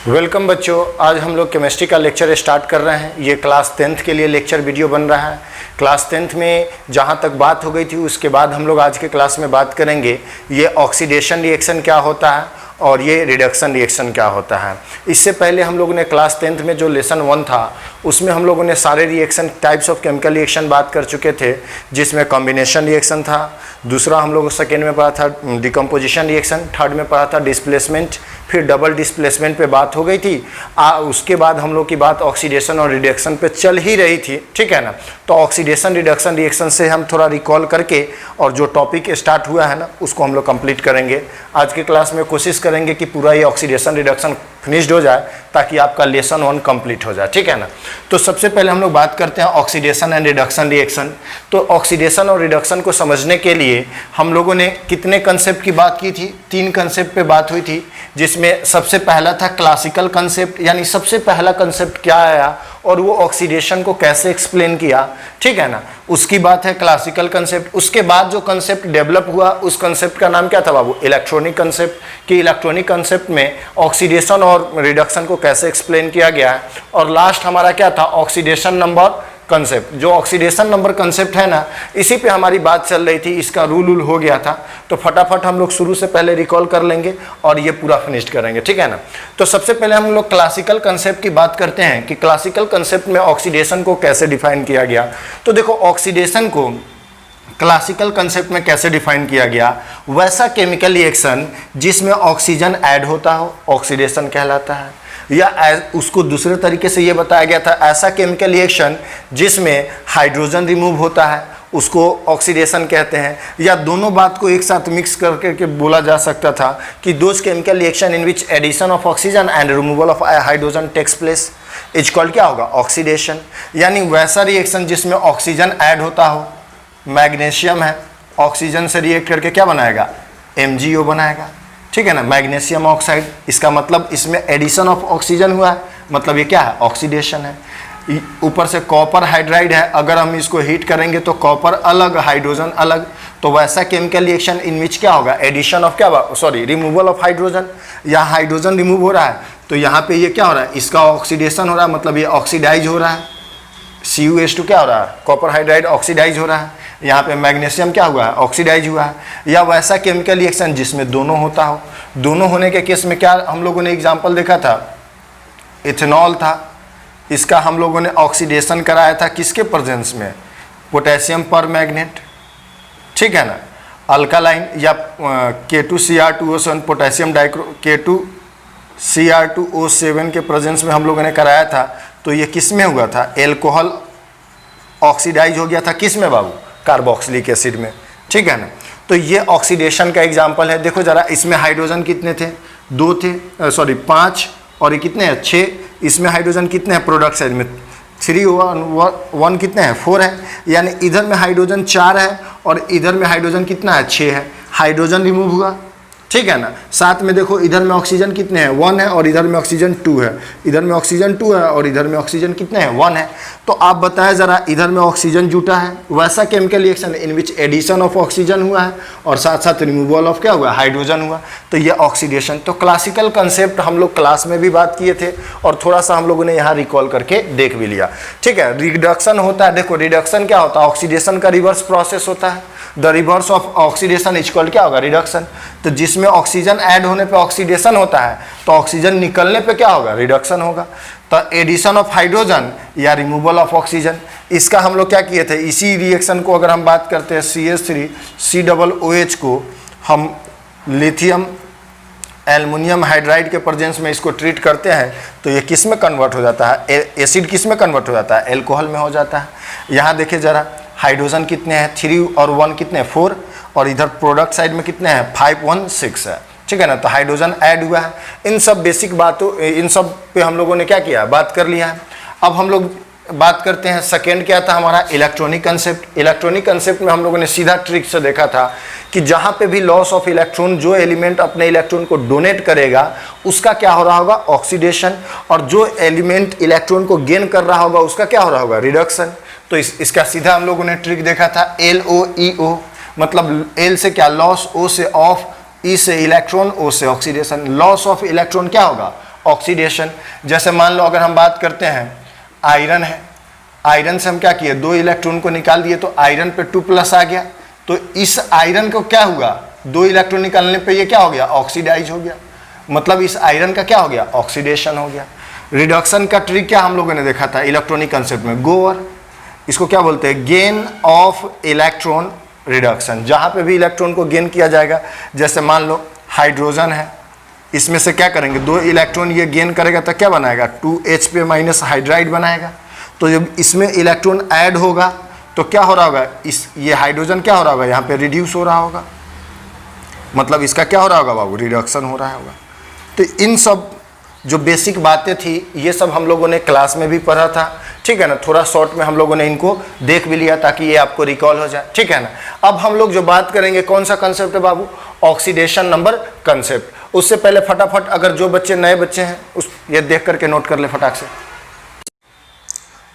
Welcome बच्चों, आज हम लोग केमिस्ट्री का लेक्चर स्टार्ट कर रहे हैं। ये क्लास 10th के लिए लेक्चर वीडियो बन रहा है। क्लास 10th में जहाँ तक बात हो गई थी उसके बाद हम लोग आज के क्लास में बात करेंगे ये ऑक्सीडेशन रिएक्शन क्या होता है और ये रिडक्शन रिएक्शन क्या होता है। इससे पहले हम लोगों ने क्लास 10th में जो लेसन 1 था उसमें हम लोगों ने सारे reaction types of chemical reaction बात कर चुके थे, जिसमें कॉम्बिनेशन रिएक्शन था, दूसरा हम लोग सेकेंड में पढ़ा था डिकम्पोजिशन रिएक्शन, थर्ड में पढ़ा था डिस्प्लेसमेंट, फिर डबल डिस्प्लेसमेंट पे बात हो गई थी। उसके बाद हम लोग की बात ऑक्सीडेशन और रिडक्शन पे चल ही रही थी, ठीक है ना। तो ऑक्सीडेशन रिडक्शन रिएक्शन से हम थोड़ा रिकॉल करके और जो टॉपिक स्टार्ट हुआ है ना उसको हम लोग कंप्लीट करेंगे। आज के क्लास में कोशिश करेंगे कि पूरा ये ऑक्सीडेशन रिडक्शन फिनिश्ड हो जाए ताकि आपका लेसन 1 कंप्लीट हो जाए, ठीक है ना। तो सबसे पहले हम लोग बात करते हैं ऑक्सीडेशन एंड रिडक्शन रिएक्शन। तो ऑक्सीडेशन और रिडक्शन को समझने के लिए हम लोगों ने कितने कंसेप्ट की बात की थी? 3 कंसेप्ट पे बात हुई थी, जिसमें सबसे पहला था क्लासिकल कंसेप्ट, यानी सबसे पहला कंसेप्ट क्या आया और वो ऑक्सीडेशन को कैसे एक्सप्लेन किया, ठीक है ना। उसकी बात है क्लासिकल कंसेप्ट। उसके बाद जो कंसेप्ट डेवलप हुआ उस कंसेप्ट का नाम क्या था बाबू? Electronic concept. कि इलेक्ट्रॉनिक कंसेप्ट में ऑक्सीडेशन और रिडक्शन को कैसे एक्सप्लेन किया गया है। और लास्ट हमारा क्या था? Oxidation number concept. जो ऑक्सीडेशन नंबर कंसेप्ट है ना, इसी पे हमारी बात चल रही थी, इसका रूल हो गया था। तो फटाफट हम लोग शुरू से पहले रिकॉल कर लेंगे और ये पूरा फिनिश करेंगे, ठीक है ना। तो सबसे पहले हम लोग क्लासिकल कंसेप्ट की बात करते हैं कि क्लासिकल कंसेप्ट में ऑक्सीडेशन को कैसे डिफाइन किया गया। तो देखो, ऑक्सीडेशन को क्लासिकल कंसेप्ट में कैसे डिफाइन किया गया? वैसा केमिकल रिएक्शन जिसमें ऑक्सीजन ऐड होता हो ऑक्सीडेशन कहलाता है, या उसको दूसरे तरीके से ये बताया गया था, ऐसा केमिकल रिएक्शन जिसमें हाइड्रोजन रिमूव होता है उसको ऑक्सीडेशन कहते हैं। या दोनों बात को एक साथ मिक्स करके के बोला जा सकता था कि those chemical reaction in which addition of oxygen and removal of hydrogen takes place is called क्या होगा? ऑक्सीडेशन। यानी वैसा रिएक्शन जिसमें ऑक्सीजन ऐड होता हो, मैग्नीशियम है, ऑक्सीजन से रिएक्ट करके क्या बनाएगा? MgO बनाएगा, ठीक है ना, मैग्नीशियम ऑक्साइड। इसका मतलब इसमें एडिशन ऑफ ऑक्सीजन हुआ है, मतलब ये क्या है? ऑक्सीडेशन है। ऊपर से कॉपर हाइड्राइड है, अगर हम इसको हीट करेंगे तो कॉपर अलग, हाइड्रोजन अलग। तो वैसा केमिकल रिएक्शन इन विच क्या होगा? एडिशन ऑफ क्या होगा? Sorry, removal of hydrogen. यहाँ हाइड्रोजन रिमूव हो रहा है तो यहाँ पे ये क्या हो रहा है? इसका ऑक्सीडेशन हो रहा है, मतलब ये ऑक्सीडाइज हो रहा है। CuH2 क्या हो रहा है? कॉपर हाइड्राइड ऑक्सीडाइज हो रहा है। यहाँ पे मैग्नीशियम क्या हुआ है? ऑक्सीडाइज हुआ है। या वैसा केमिकल रिएक्शन जिसमें दोनों होता हो। दोनों होने के केस में क्या हम लोगों ने एग्जांपल देखा था? इथेनॉल था, इसका हम लोगों ने ऑक्सीडेशन कराया था किसके प्रेजेंस में? पोटेशियम पर मैग्नेट, ठीक है ना। अल्कालाइन या K2Cr2O7 पोटेशियम K2Cr2O7 के प्रेजेंस में हम लोगों ने कराया था। तो ये किस में हुआ था? एल्कोहल ऑक्सीडाइज हो गया था किस में बाबू? कार्बोक्सिलिक एसिड में, ठीक है ना। तो ये ऑक्सीडेशन का एग्जांपल है। देखो जरा, इसमें हाइड्रोजन कितने थे? 2 थे, सॉरी 5, और ये कितने हैं? 6। इसमें हाइड्रोजन कितने हैं? प्रोडक्ट साइड में 3 1 कितने हैं? 4 है। यानी इधर में हाइड्रोजन 4 है और इधर में हाइड्रोजन कितना है? 6 है। हाइड्रोजन रिमूव हुआ, ठीक है ना। साथ में देखो, इधर में ऑक्सीजन कितने हैं? 1 है और इधर में ऑक्सीजन 2 है। इधर में ऑक्सीजन 2 है और इधर में ऑक्सीजन कितने हैं? 1 है। तो आप बताएं जरा, इधर में ऑक्सीजन जुटा है, वैसा chemical reaction in which addition of oxygen हुआ है और साथ साथ रिमूवल ऑफ क्या हुआ? हाइड्रोजन हुआ। तो ये ऑक्सीडेशन। तो क्लासिकल कंसेप्ट हम लोग क्लास में भी बात किए थे और थोड़ा सा हम लोगों ने यहाँ रिकॉल करके देख भी लिया, ठीक है। रिडक्शन होता है, देखो रिडक्शन क्या होता है? ऑक्सीडेशन का रिवर्स प्रोसेस होता है। The reverse of oxidation is called क्या होगा? रिडक्शन। तो जिसमें ऑक्सीजन ऐड होने पे ऑक्सीडेशन होता है तो ऑक्सीजन निकलने पे क्या होगा? रिडक्शन होगा। तो एडिशन ऑफ हाइड्रोजन या रिमूवल ऑफ ऑक्सीजन, इसका हम लोग क्या किए थे? इसी रिएक्शन को अगर हम बात करते हैं CH3COOH को हम लिथियम एल्युमिनियम हाइड्राइड के प्रेजेंस में इसको ट्रीट करते हैं तो ये किस में कन्वर्ट हो जाता है? एसिड किस में कन्वर्ट हो जाता है? एल्कोहल में हो जाता है। यहाँ देखिए जरा, हाइड्रोजन कितने हैं? 3 और 1 कितने हैं? 4, और इधर प्रोडक्ट साइड में कितने हैं? 5 1 6 है, ठीक है ना। तो हाइड्रोजन ऐड हुआ है। इन सब बेसिक बातों, इन सब पे हम लोगों ने क्या किया? बात कर लिया है। अब हम लोग बात करते हैं सेकेंड क्या था हमारा? Electronic concept. इलेक्ट्रॉनिक कंसेप्ट में हम लोगों ने सीधा ट्रिक से देखा था कि जहाँ पे भी लॉस ऑफ इलेक्ट्रॉन, जो एलिमेंट अपने इलेक्ट्रॉन को डोनेट करेगा उसका क्या हो रहा होगा? ऑक्सीडेशन। और जो एलिमेंट इलेक्ट्रॉन को गेन कर रहा होगा उसका क्या हो रहा होगा? रिडक्शन। तो इसका सीधा हम लोगों ने ट्रिक देखा था, LOEO, मतलब L से क्या? लॉस, O से ऑफ, E से इलेक्ट्रॉन, O से ऑक्सीडेशन। लॉस ऑफ इलेक्ट्रॉन क्या होगा? ऑक्सीडेशन। जैसे मान लो अगर हम बात करते हैं आयरन है, आयरन से हम क्या किए, 2 इलेक्ट्रॉन को निकाल दिए तो आयरन पे 2+ आ गया, तो इस आयरन को क्या हुआ, 2 इलेक्ट्रॉन निकालने पे ये क्या हो गया, ऑक्सीडाइज हो गया, मतलब इस आयरन का क्या हो गया, ऑक्सीडेशन हो गया। रिडक्शन का ट्रिक क्या हम लोगों ने देखा था इलेक्ट्रॉनिक कंसेप्ट में, गोवर, इसको क्या बोलते हैं, गेन ऑफ इलेक्ट्रॉन रिडक्शन। जहाँ पे भी इलेक्ट्रॉन को गेन किया जाएगा, जैसे मान लो हाइड्रोजन है, इसमें से क्या करेंगे, 2 इलेक्ट्रॉन ये गेन करेगा तो क्या बनाएगा, 2H पे माइनस हाइड्राइड बनाएगा। तो जब इसमें इलेक्ट्रॉन ऐड होगा तो क्या हो रहा होगा, इस ये हाइड्रोजन क्या हो रहा होगा, यहाँ पे रिड्यूस हो रहा होगा, मतलब इसका क्या हो रहा होगा बाबू, रिडक्शन हो रहा होगा। तो इन सब जो बेसिक बातें थी ये सब हम लोगों ने क्लास में भी पढ़ा था, ठीक है ना, थोड़ा शॉर्ट में हम लोगों ने इनको देख भी लिया ताकि ये आपको रिकॉल हो जाए, ठीक है ना। अब हम लोग जो बात करेंगे कौन सा कंसेप्ट है बाबू, ऑक्सीडेशन नंबर कंसेप्ट। उससे पहले फटाफट अगर जो बच्चे नए बच्चे हैं उस ये देख करके नोट कर ले फटाक से।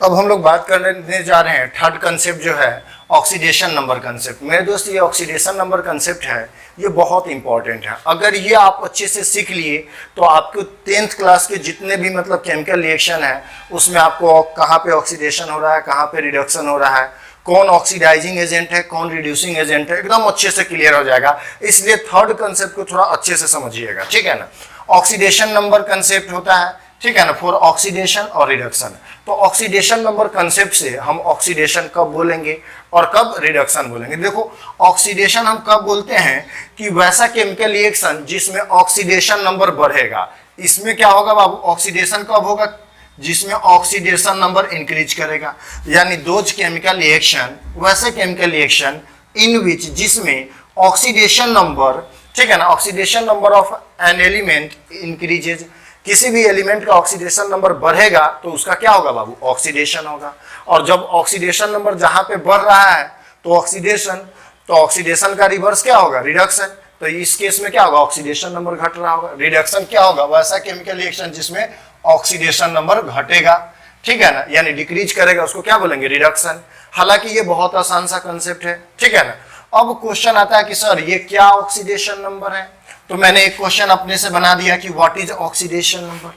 अब हम लोग बात करने जा रहे हैं थर्ड कंसेप्ट जो है ऑक्सीडेशन नंबर कंसेप्ट। मेरे दोस्त ये ऑक्सीडेशन नंबर कंसेप्ट है, ये बहुत इंपॉर्टेंट है। अगर ये आप अच्छे से सीख लिए तो आपको 10th क्लास के जितने भी मतलब केमिकल रिएक्शन है उसमें आपको कहाँ पे ऑक्सीडेशन हो रहा है, कहाँ पे रिडक्शन हो रहा है, कौन ऑक्सीडाइजिंग एजेंट है, कौन रिड्यूसिंग एजेंट है, एकदम अच्छे से क्लियर हो जाएगा। इसलिए थर्ड कंसेप्ट को थोड़ा अच्छे से समझिएगा, ठीक है ना। ऑक्सीडेशन नंबर कंसेप्ट होता है, ठीक है ना, फॉर ऑक्सीडेशन और रिडक्शन। तो ऑक्सीडेशन नंबर कंसेप्ट से हम ऑक्सीडेशन कब बोलेंगे और कब रिडक्शन बोलेंगे। देखो ऑक्सीडेशन हम कब बोलते हैं कि वैसा केमिकल रिएक्शन जिसमें ऑक्सीडेशन नंबर बढ़ेगा। इसमें क्या होगा बाबू, ऑक्सीडेशन कब होगा, जिसमें ऑक्सीडेशन नंबर इंक्रीज करेगा, यानी दोज केमिकल रिएक्शन, वैसे केमिकल रिएक्शन इन विच जिसमें ऑक्सीडेशन नंबर, ठीक है ना, oxidation number of an element increases, किसी भी एलिमेंट का ऑक्सीडेशन नंबर बढ़ेगा तो उसका क्या होगा बाबू, ऑक्सीडेशन होगा। और जब ऑक्सीडेशन नंबर जहां पे बढ़ रहा है तो ऑक्सीडेशन का रिवर्स क्या होगा, रिडक्शन। तो इस केस में क्या होगा, ऑक्सीडेशन नंबर घट रहा होगा। रिडक्शन क्या होगा, वैसा केमिकल रिएक्शन जिसमें ऑक्सीडेशन नंबर घटेगा, ठीक है ना, यानी डिक्रीज करेगा, उसको क्या बोलेंगे, रिडक्शन। हालांकि ये बहुत आसान सा कंसेप्ट है, ठीक है ना। अब क्वेश्चन आता है कि सर ये क्या ऑक्सीडेशन नंबर है, तो मैंने एक क्वेश्चन अपने से बना दिया कि व्हाट इज ऑक्सीडेशन नंबर।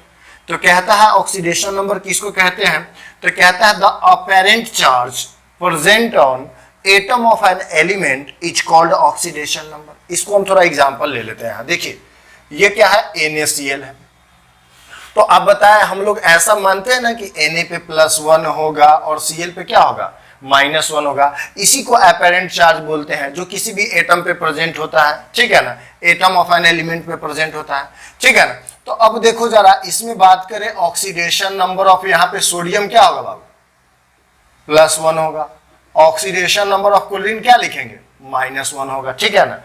तो कहता है ऑक्सीडेशन नंबर किसको कहते हैं, तो कहता है the apparent charge present on atom of an element is called oxidation number. इसको हम थोड़ा एग्जांपल ले लेते हैं। देखिए ये क्या है, NaCl है। तो आप बताएं, हम लोग ऐसा मानते हैं ना कि Na पे +1 होगा और Cl पे क्या होगा, -1 होगा। इसी को अपेरेंट चार्ज बोलते हैं, जो किसी भी एटम पे प्रेजेंट होता है, ठीक है ना, एटम ऑफ एन एलिमेंट पे प्रेजेंट होता है, ठीक है ना। तो अब देखो जरा इसमें बात करें ऑक्सीडेशन नंबर ऑफ, यहाँ पे सोडियम क्या होगा बाबू, +1 होगा। ऑक्सीडेशन नंबर ऑफ क्लोरीन क्या लिखेंगे, -1 होगा, ठीक है ना।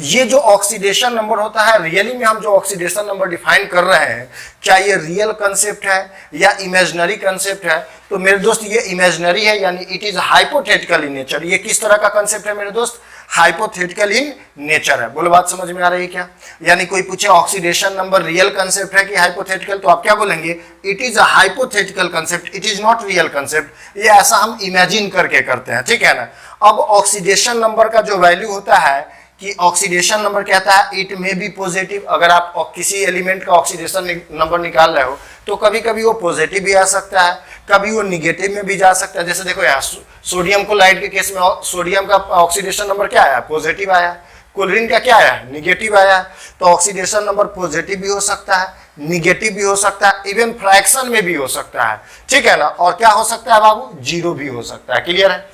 ये जो ऑक्सीडेशन नंबर होता है, रियली में हम जो ऑक्सीडेशन नंबर डिफाइन कर रहे हैं, क्या ये रियल कंसेप्ट है या इमेजिनरी कंसेप्ट है। तो मेरे दोस्त ये इमेजिनरी है, यानी it is hypothetical in nature. ये किस तरह का कंसेप्ट है मेरे दोस्त, हाइपोथेटिकल इन नेचर है। बोलो बात समझ में आ रही है क्या। यानी कोई पूछे ऑक्सीडेशन नंबर रियल कंसेप्ट है कि हाइपोथेटिकल, तो आप क्या बोलेंगे, it is a hypothetical concept, it is not real concept. ये ऐसा हम इमेजिन करके करते हैं, ठीक है ना। अब ऑक्सीडेशन नंबर का जो वैल्यू होता है कि ऑक्सीडेशन नंबर कहता है इट में बी पॉजिटिव। अगर आप किसी एलिमेंट का ऑक्सीडेशन नंबर निकाल रहे हो तो कभी कभी वो पॉजिटिव भी आ सकता है, कभी वो निगेटिव में भी जा सकता है। जैसे देखो यहाँ सोडियम क्लोराइड के केस में सोडियम का ऑक्सीडेशन नंबर क्या आया, पॉजिटिव आया। क्लोरीन का क्या आया, निगेटिव आया। तो ऑक्सीडेशन नंबर पॉजिटिव भी हो सकता है, निगेटिव भी हो सकता है, इवन फ्रैक्शन में भी हो सकता है, ठीक है ना। और क्या हो सकता है बाबू, 0 भी हो सकता है। क्लियर है।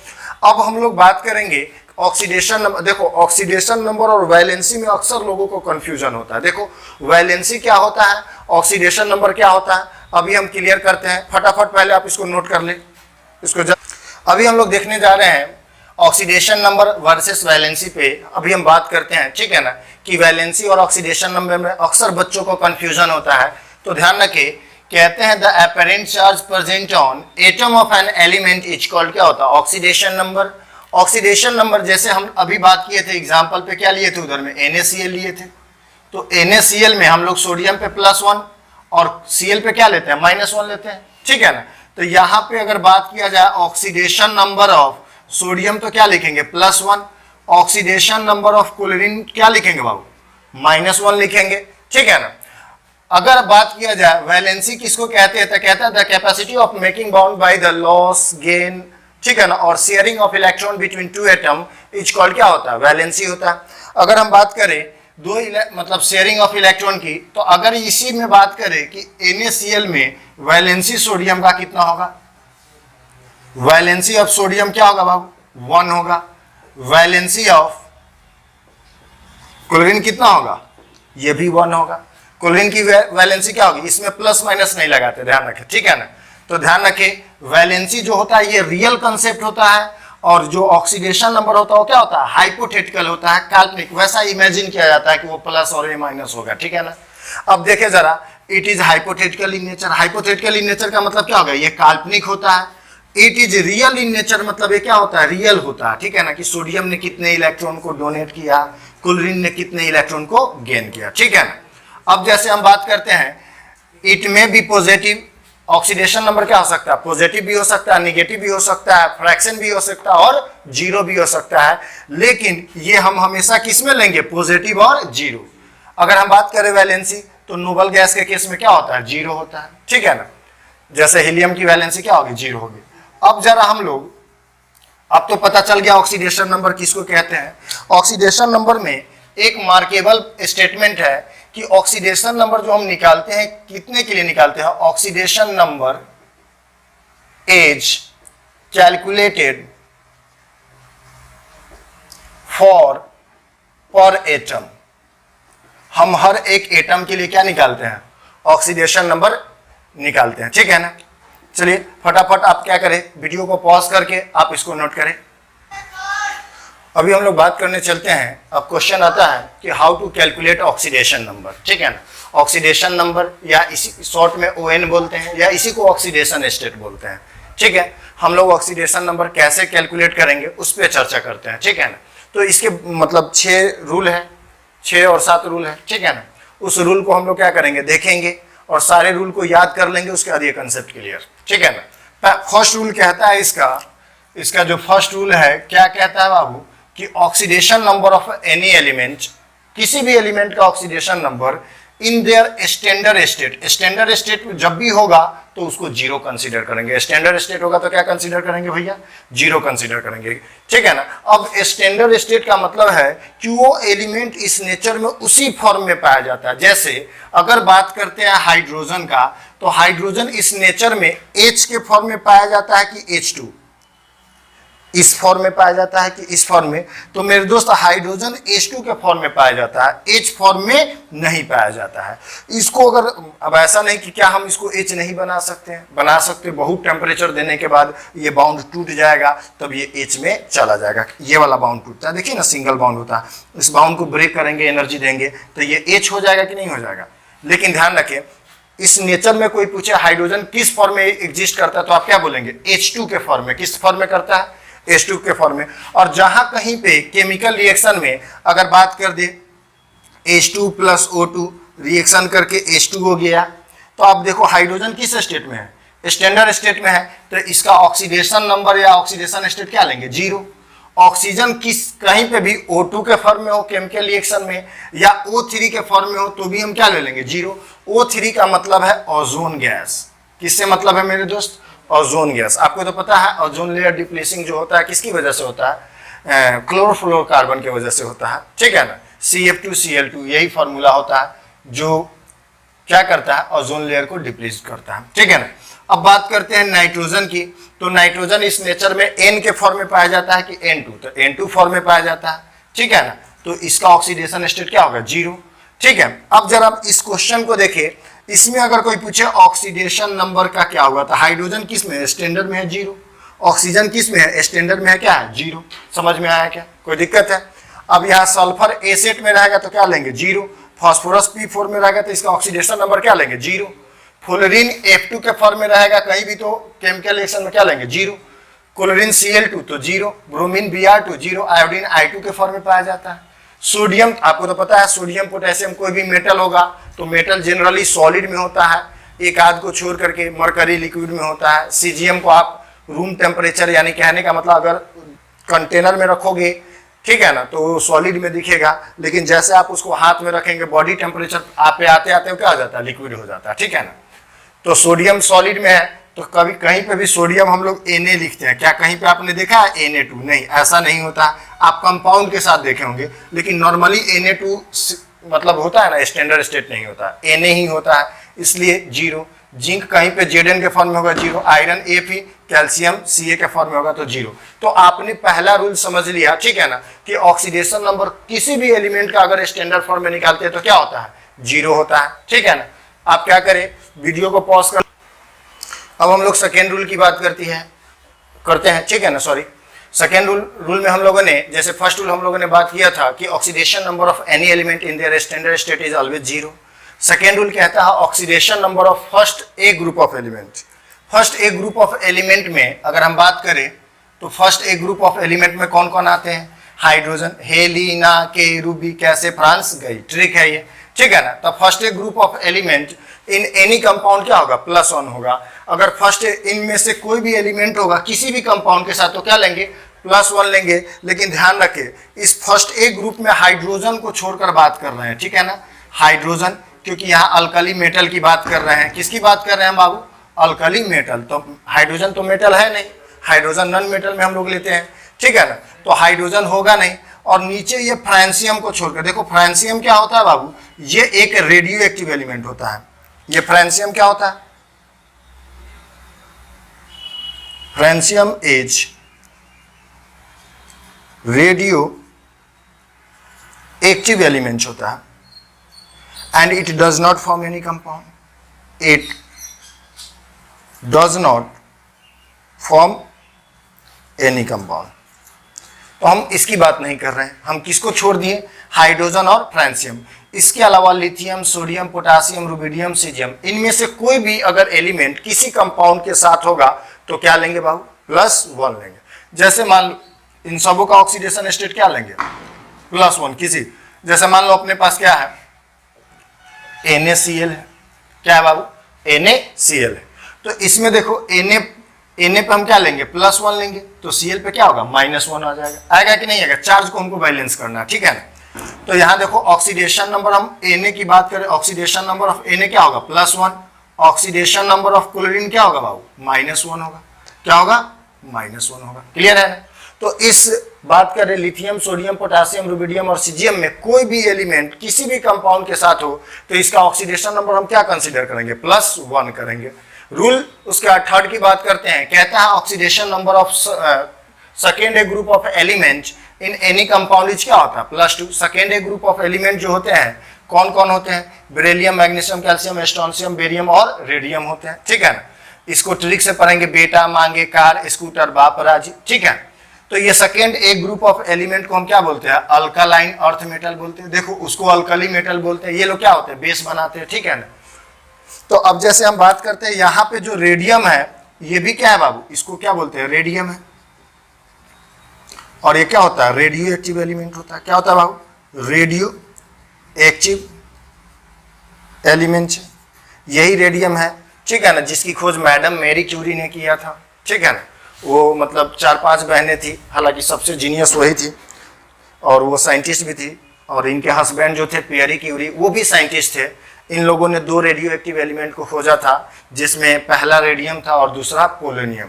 अब हम लोग बात करेंगे ऑक्सीडेशन नंबर। देखो ऑक्सीडेशन नंबर और वैलेंसी में अक्सर लोगों को कंफ्यूजन होता है। देखो वैलेंसी क्या होता है, ऑक्सीडेशन नंबर क्या होता है, अभी हम क्लियर करते हैं। फटाफट पहले आप इसको नोट कर ले इसको। अभी हम लोग देखने जा रहे हैं ऑक्सीडेशन नंबर वर्सेस वैलेंसी पे अभी हम बात करते हैं, ठीक है ना, कि वैलेंसी और ऑक्सीडेशन नंबर में अक्सर बच्चों को कंफ्यूजन होता है। तो ध्यान रखिए, कहते हैं the apparent charge present on atom of an element is called, क्या होता है, ऑक्सीडेशन नंबर। ऑक्सीडेशन नंबर जैसे हम अभी बात किए थे एग्जांपल पे, क्या लिए थे उधर में, NaCl लिए थे। तो NaCl में हम लोग सोडियम पे +1 और Cl पे क्या लेते हैं, -1 लेते हैं, ठीक है ना। तो यहाँ पे अगर बात किया जाए ऑक्सीडेशन नंबर ऑफ सोडियम तो क्या लिखेंगे, +1। ऑक्सीडेशन नंबर ऑफ क्लोरीन क्या लिखेंगे बाबू, -1 लिखेंगे, ठीक है ना। अगर बात किया जाए वैलेंसी किसको कहते हैं, तो कहता है the capacity of making bound by the loss gain, ठीक है ना, और sharing of electron between two atom is called क्या होता है, वैलेंसी होता है। अगर हम बात करें दो मतलब शेयरिंग ऑफ इलेक्ट्रॉन की, तो अगर इसी में बात करें कि NaCl में वैलेंसी सोडियम का कितना होगा, वैलेंसी ऑफ सोडियम क्या होगा बाबू, 1 होगा। वैलेंसी ऑफ क्लोरीन कितना होगा, ये भी 1 होगा। क्लोरीन की वैलेंसी क्या होगी, इसमें प्लस माइनस नहीं लगाते, ध्यान रखें, ठीक है ना। तो ध्यान रखें वैलेंसी जो होता है ये रियल कंसेप्ट होता है, और जो ऑक्सीडेशन नंबर होता है वो क्या होता है, हाइपोथेटिकल होता है, काल्पनिक, वैसा इमेजिन किया जाता है कि वो प्लस और ये माइनस होगा, ठीक है ना। अब देखे जरा, it is hypothetical in nature. Hypothetical in nature का मतलब क्या होगा, ये काल्पनिक होता है। It is real in nature मतलब ये क्या होता है, रियल होता है, ठीक है ना, कि सोडियम ने कितने इलेक्ट्रॉन को डोनेट किया, क्लोरीन ने कितने इलेक्ट्रॉन को गेन किया, ठीक है ना। अब जैसे हम बात करते हैं, इट में बी पॉजिटिव, ऑक्सीडेशन नंबर क्या हो सकता है, पॉजिटिव भी हो सकता है, नेगेटिव भी हो सकता है, फ्रैक्शन भी हो सकता है और जीरो भी हो सकता है, लेकिन ये हम हमेशा किस में लेंगे, पॉजिटिव और जीरो। अगर हम बात करें वैलेंसी, तो नोबल गैस के केस में क्या होता है, जीरो होता है, ठीक है ना। जैसे हीलियम की वैलेंसी क्या होगी, जीरो होगी। अब जरा हम लोग, अब तो पता चल गया ऑक्सीडेशन नंबर किसको कहते हैं। ऑक्सीडेशन नंबर में एक मार्केबल स्टेटमेंट है कि ऑक्सीडेशन नंबर जो हम निकालते हैं कितने के लिए निकालते हैं, oxidation number is calculated for पर एटम। हम हर एक एटम के लिए क्या निकालते हैं, ऑक्सीडेशन नंबर निकालते हैं, ठीक है ना। चलिए फटाफट आप क्या करें, वीडियो को पॉज करके आप इसको नोट करें। अभी हम लोग बात करने चलते हैं। अब क्वेश्चन आता है कि how to calculate oxidation number, ठीक है ना। ऑक्सीडेशन नंबर या इसी शॉर्ट में ON बोलते हैं, या इसी को ऑक्सीडेशन स्टेट बोलते हैं, ठीक है। हम लोग ऑक्सीडेशन नंबर कैसे कैलकुलेट करेंगे उस पर चर्चा करते हैं, ठीक है ना। तो इसके मतलब 6 रूल है, 6 और 7 रूल है, ठीक है ना। उस रूल को हम लोग क्या करेंगे, देखेंगे और सारे रूल को याद कर लेंगे, उसके बाद ये कंसेप्ट क्लियर, ठीक है ना। फर्स्ट रूल कहता है इसका जो फर्स्ट रूल है क्या कहता है बाबू, कि oxidation number of any element, किसी भी एलिमेंट का oxidation number in their standard state, standard state जब भी होगा तो उसको जीरो कंसीडर करेंगे। स्टैंडर्ड स्टेट होगा तो क्या कंसीडर करेंगे भैया, जीरो कंसीडर करेंगे, ठीक है ना। अब स्टैंडर्ड स्टेट का मतलब है कि वो एलिमेंट इस नेचर में उसी फॉर्म में पाया जाता है। जैसे अगर बात करते हैं हाइड्रोजन का, तो हाइड्रोजन इस नेचर में H के फॉर्म में पाया जाता है कि H2 इस फॉर्म में पाया जाता है कि इस फॉर्म में। तो मेरे दोस्त हाइड्रोजन H2 के फॉर्म में पाया जाता है, H फॉर्म में नहीं पाया जाता है। इसको अगर, अब ऐसा नहीं कि क्या हम इसको H नहीं बना सकते हैं, बना सकते, बहुत टेम्परेचर देने के बाद ये बाउंड टूट जाएगा, तब ये H में चला जाएगा। ये वाला बाउंड टूटता है, देखिए ना, सिंगल बाउंड होता है, इस बाउंड को ब्रेक करेंगे, एनर्जी देंगे तो ये H हो जाएगा कि नहीं हो जाएगा। लेकिन ध्यान रखें, इस नेचर में कोई पूछे हाइड्रोजन किस फॉर्म में एग्जिस्ट करता है, तो आप क्या बोलेंगे, H2 के फॉर्म में। किस फॉर्म में करता है, H2 के फॉर्म में। और जहां कहीं पे केमिकल रिएक्शन में अगर बात कर दे H2 + O2 रिएक्शन करके H2 हो गया, तो आप देखो हाइड्रोजन किस स्टेट में है, स्टैंडर्ड स्टेट में है, तो इसका ऑक्सीडेशन नंबर या ऑक्सीडेशन स्टेट क्या लेंगे, जीरो। ऑक्सीजन किस कहीं पे भी O2 के फॉर्म में हो केमिकल रिएक्शन में, या O3 के फॉर्म में हो, तो भी हम क्या ले लेंगे, जीरो। O3 का मतलब है ओजोन गैस। किससे मतलब है मेरे दोस्त, ओजोन गैस। आपको तो पता है ओजोन लेयर डिप्लीसिंग जो होता है किसकी वजह से होता है, क्लोरोफ्लोरोकार्बन की वजह से होता है, ठीक है ना। CF2Cl2 यही फॉर्मूला होता है जो क्या करता है, ओजोन लेयर को डिप्लीस करता है, ठीक है ना। अब बात करते हैं नाइट्रोजन की, तो नाइट्रोजन इस नेचर में N के फॉर्म में पाया जाता है कि N2, तो N2 फॉर्म में पाया जाता है, ठीक है ना। तो इसका ऑक्सीडेशन स्टेट क्या होगा, जीरो, ठीक है। अब जरा इस क्वेश्चन को देखें, इसमें अगर कोई पूछे ऑक्सीडेशन नंबर का क्या हुआ, तो हाइड्रोजन किस में है, स्टैंडर्ड में है, जीरो। ऑक्सीजन किस में है, स्टैंडर्ड में है, क्या है, जीरो। समझ में आया क्या, कोई दिक्कत है। अब यहाँ सल्फर A सेट में रहेगा तो क्या लेंगे, जीरो। फास्फोरस P4 में रहेगा तो इसका ऑक्सीडेशन नंबर क्या लेंगे, जीरो। फ्लोरीन F2 के फॉर्म में रहेगा कहीं भी तो केमिकल रिएक्शन में क्या लेंगे, जीरो। क्लोरीन Cl2 तो zero, bromine Br2 zero, iodine I2 के फॉर्म में पाया जाता है। सोडियम, आपको तो पता है सोडियम पोटेशियम कोई भी मेटल होगा तो मेटल जनरली सॉलिड में होता है, एक आध को छोड़ करके मरकरी लिक्विड में होता है। सीजियम को आप रूम टेम्परेचर, यानी कहने का मतलब अगर कंटेनर में रखोगे ठीक है ना, तो सॉलिड में दिखेगा, लेकिन जैसे आप उसको हाथ में रखेंगे बॉडी टेम्परेचर आप पे आते आते क्या हो जाता है, लिक्विड हो जाता है, ठीक है ना। तो सोडियम सॉलिड में है, तो कभी कहीं पे भी सोडियम हम लोग Na लिखते हैं, क्या कहीं पे आपने देखा है Na2? नहीं, ऐसा नहीं होता। आप कंपाउंड के साथ देखे होंगे, लेकिन नॉर्मली Na2 मतलब होता है ना, स्टैंडर्ड स्टेट नहीं होता, Na ही होता है, इसलिए 0। जिंक कहीं पे Zn के फॉर्म में होगा 0, आयरन Fe, कैल्शियम Ca के फॉर्म में होगा तो 0। तो आपने पहला रूल समझ लिया, ठीक है ना, कि ऑक्सीडेशन नंबर किसी भी एलिमेंट का अगर स्टैंडर्ड फॉर्म में निकालते हैं तो क्या होता है, 0 होता है, ठीक है ना। आप क्या करें, वीडियो को पॉज कर, अब हम लोग सेकेंड रूल की बात करते हैं, ठीक है ना। सॉरी, सेकेंड रूल में हम लोगों ने, जैसे फर्स्ट रूल हम लोगों ने बात किया था कि oxidation number of any element in their standard state is always 0। Second rule कहता है oxidation number of first A group of element. First A group of element में अगर हम बात करें तो first A group of element में कौन कौन आते हैं, हाइड्रोजन, हेलिना, के, रूबी, कैसे, फ्रांस, गई, ट्रिक है ये, ठीक है ना। तो first A group of element in any compound क्या होगा, +1 होगा। अगर फर्स्ट इनमें से कोई भी एलिमेंट होगा किसी भी कंपाउंड के साथ तो क्या लेंगे, +1 लेंगे। लेकिन ध्यान रखें इस फर्स्ट ए ग्रुप में हाइड्रोजन को छोड़कर बात कर रहे हैं, ठीक है ना, हाइड्रोजन, क्योंकि यहाँ अल्कली मेटल की बात कर रहे हैं। किसकी बात कर रहे हैं बाबू, अल्कली मेटल। तो हाइड्रोजन तो मेटल है नहीं, हाइड्रोजन नॉन मेटल में हम लोग लेते हैं, ठीक है ना, तो हाइड्रोजन होगा नहीं। और नीचे ये फ्रांसियम को छोड़कर, देखो फ्रांसियम क्या होता है बाबू, ये एक रेडियो एक्टिव एलिमेंट होता है। ये फ्रांसियम क्या होता है, francium is radio active element होता है, and it does not form any compound, it does not form any compound. तो हम इसकी बात नहीं कर रहे हैं, हम किसको छोड़ दिए, हाइड्रोजन और फ्रांसियम। इसके अलावा lithium, sodium, potassium, rubidium, caesium, इनमें से कोई भी अगर एलिमेंट किसी कंपाउंड के साथ होगा तो क्या लेंगे बाबू, +1 लेंगे। जैसे मान लो इन सबों का ऑक्सीडेशन स्टेट क्या लेंगे, +1 किसी, जैसे मान लो अपने पास क्या है, NaCl है, क्या है बाबू, NaCl है। तो इसमें देखो Na पे हम क्या लेंगे, +1 लेंगे, तो Cl पे क्या होगा, -1 आ जाएगा। आएगा कि नहीं आएगा, चार्ज को हमको बैलेंस करना है, ठीक है ना। तो यहाँ देखो ऑक्सीडेशन नंबर, हम Na की बात करें, ऑक्सीडेशन नंबर ऑफ Na क्या होगा, +1। ऑक्सीडेशन नंबर ऑफ क्लोरीन क्या होगा बाबू, -1 होगा। क्या होगा, -1 होगा। क्लियर है ना। तो इस बात करें लिथियम, सोडियम, पोटासियम, रुबिडियम और सीजियम में कोई भी एलिमेंट किसी भी कंपाउंड के साथ हो तो इसका ऑक्सीडेशन नंबर हम क्या कंसीडर करेंगे, +1 करेंगे। रूल उसका थर्ड की बात करते हैं, कहता है oxidation number of second A group of element in any compound is क्या होता है, +2। Second A group of element जो होते हैं कौन कौन होते हैं, beryllium, magnesium, calcium, strontium, barium और रेडियम होते हैं, ठीक है ना। इसको ट्रिक से पढ़ेंगे, बेटा, मांगे, कार, स्कूटर, बाप, राजी, ठीक है। तो ये second A group of element को हम क्या बोलते हैं, अल्कालाइन अर्थ मेटल बोलते हैं। देखो उसको अल्कली मेटल बोलते हैं। ये लोग क्या होते हैं, बेस बनाते हैं, ठीक है ना। तो अब जैसे हम बात करते हैं यहाँ पे जो रेडियम है ये भी क्या है बाबू, इसको क्या बोलते हैं, रेडियम है। और ये क्या होता है, रेडियो एक्टिव एलिमेंट होता है। क्या होता है बाबू, रेडियो एक्टिव एलिमेंट है, यही रेडियम है, ठीक है ना, जिसकी खोज मैडम मैरी क्यूरी ने किया था, ठीक है ना। वो मतलब 4-5 बहनें थी, हालांकि सबसे जीनियस वही थी और वो साइंटिस्ट भी थी। और इनके हस्बैंड जो थे पियरी क्यूरी, वो भी साइंटिस्ट थे। इन लोगों ने 2 रेडियो एक्टिव एलिमेंट को खोजा था, जिसमें पहला रेडियम था और दूसरा पोलोनियम।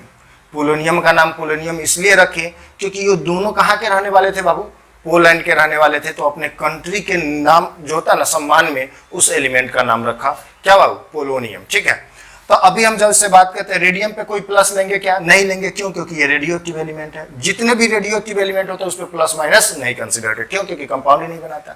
पोलोनियम का नाम पोलोनियम इसलिए रखे क्योंकि ये दोनों कहाँ के रहने वाले थे बाबू, पोलैंड के रहने वाले थे। तो अपने कंट्री के नाम जो होता ना सम्मान में उस एलिमेंट का नाम रखा, क्या बाबू, पोलोनियम, ठीक है। तो अभी हम जब इससे बात करते हैं रेडियम पे कोई प्लस लेंगे क्या, नहीं लेंगे। क्यों, क्योंकि ये रेडियो एक्टिव एलिमेंट है। जितने भी रेडियो एक्टिव एलिमेंट होते हैं उस पर प्लस माइनस नहीं कंसिडर करते, क्यों, क्योंकि कंपाउंड ही नहीं बनाता।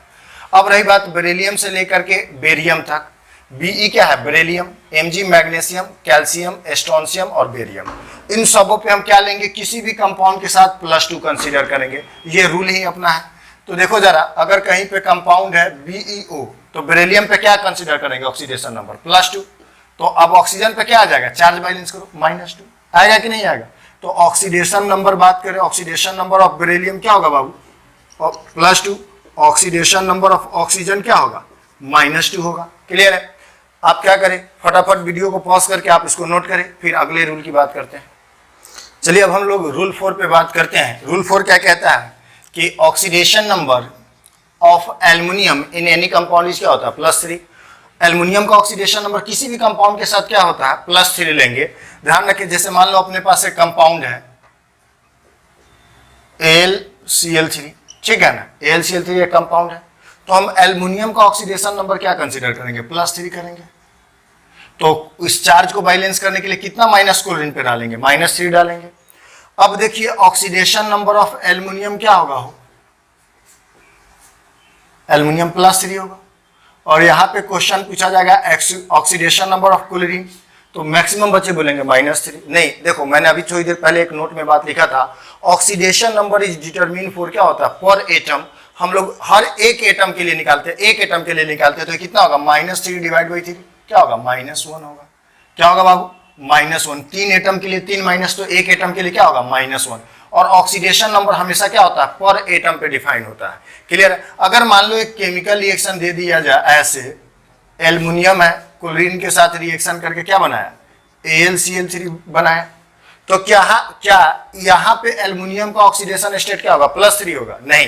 अब रही बात बेरिलियम से लेकर के बेरियम तक, Be क्या है, beryllium, Mg magnesium, calcium, strontium और बेरियम। इन सबों पे हम क्या लेंगे, किसी भी कंपाउंड के साथ +2 कंसीडर करेंगे। ये रूल ही अपना है। तो देखो जरा, अगर कहीं पे कंपाउंड है BeO तो बेरिलियम पे क्या कंसीडर करेंगे, ऑक्सीडेशन नंबर +2। तो अब ऑक्सीजन पे क्या आ जाएगा, चार्ज बैलेंस करो, -2 आएगा कि नहीं आएगा। तो ऑक्सीडेशन नंबर बात करें, ऑक्सीडेशन नंबर ऑफ बेरिलियम क्या होगा बाबू, +2। ऑक्सीडेशन नंबर ऑफ ऑक्सीजन क्या होगा, -2 होगा। क्लियर है। आप क्या करें, फटाफट वीडियो को पॉज करके आप इसको नोट करें, फिर अगले रूल की बात करते हैं। चलिए अब हम लोग रूल 4 पे बात करते हैं। रूल 4 क्या कहता है कि oxidation number of aluminium in any compound is क्या होता है +3। एल्युमिनियम का ऑक्सीडेशन नंबर किसी भी कंपाउंड के साथ क्या होता है +3 लेंगे। ध्यान रखिए, जैसे मान लो अपने पास एक कंपाउंड है AlCl3, ठीक है ना, AlCl3 एक कंपाउंड है, तो हम एल्युमिनियम का ऑक्सीडेशन नंबर क्या कंसीडर करेंगे +3 करेंगे। तो इस चार्ज को बैलेंस करने के लिए कितना माइनस क्लोरीन पे डालेंगे -3 डालेंगे। अब देखिए ऑक्सीडेशन नंबर ऑफ एल्युमिनियम क्या होगा, एल्युमिनियम +3 होगा। और यहाँ पे क्वेश्चन पूछा जाएगा ऑक्सीडेशन नंबर ऑफ क्लोरीन, तो मैक्सिमम बच्चे बोलेंगे -3। नहीं, देखो मैंने अभी थोड़ी देर पहले एक नोट में बात लिखा था, oxidation number is determine for क्या होता है पर एटम। हम लोग हर एक एटम के लिए निकालते हैं, एक एटम के लिए निकालते हैं, तो कितना होगा -3 डिवाइड बाई 3 क्या होगा -1 होगा। क्या होगा बाबू -1। 3 एटम के लिए 3 माइनस, तो एक एटम के लिए क्या होगा -1। और ऑक्सीडेशन नंबर हमेशा क्या होता है पर एटम पे डिफाइन होता है। क्लियर है। अगर मान लो एक केमिकल रिएक्शन दे दिया जाए, ऐसे एल्युमिनियम है, क्लोरीन के साथ रिएक्शन करके क्या बनाया AlCl3 बनाया, तो क्या यहाँ पे एल्युमिनियम का ऑक्सीडेशन स्टेट क्या होगा +3 होगा? नहीं।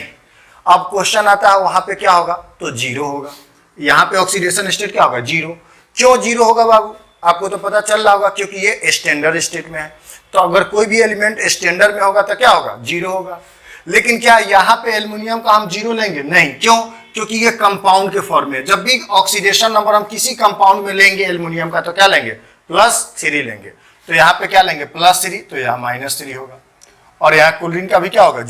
अब क्वेश्चन आता है वहां पे क्या होगा, तो 0 होगा। यहाँ पे ऑक्सीडेशन स्टेट क्या होगा 0। क्यों 0 होगा बाबू, आपको तो पता चल रहा होगा, क्योंकि ये स्टैंडर्ड स्टेट में है। तो अगर कोई भी एलिमेंट स्टैंडर्ड में होगा तो क्या होगा 0 होगा। लेकिन क्या यहाँ पे एल्युमिनियम का हम 0 लेंगे? नहीं। क्यों? क्योंकि ये कंपाउंड के फॉर्म में, जब भी ऑक्सीडेशन नंबर हम किसी कंपाउंड में लेंगे एल्युमिनियम का, तो क्या लेंगे +3 लेंगे। तो यहाँ पे क्या लेंगे +3, तो यहाँ -3 होगा। और यहाँ क्लोरीन का भी क्या होगा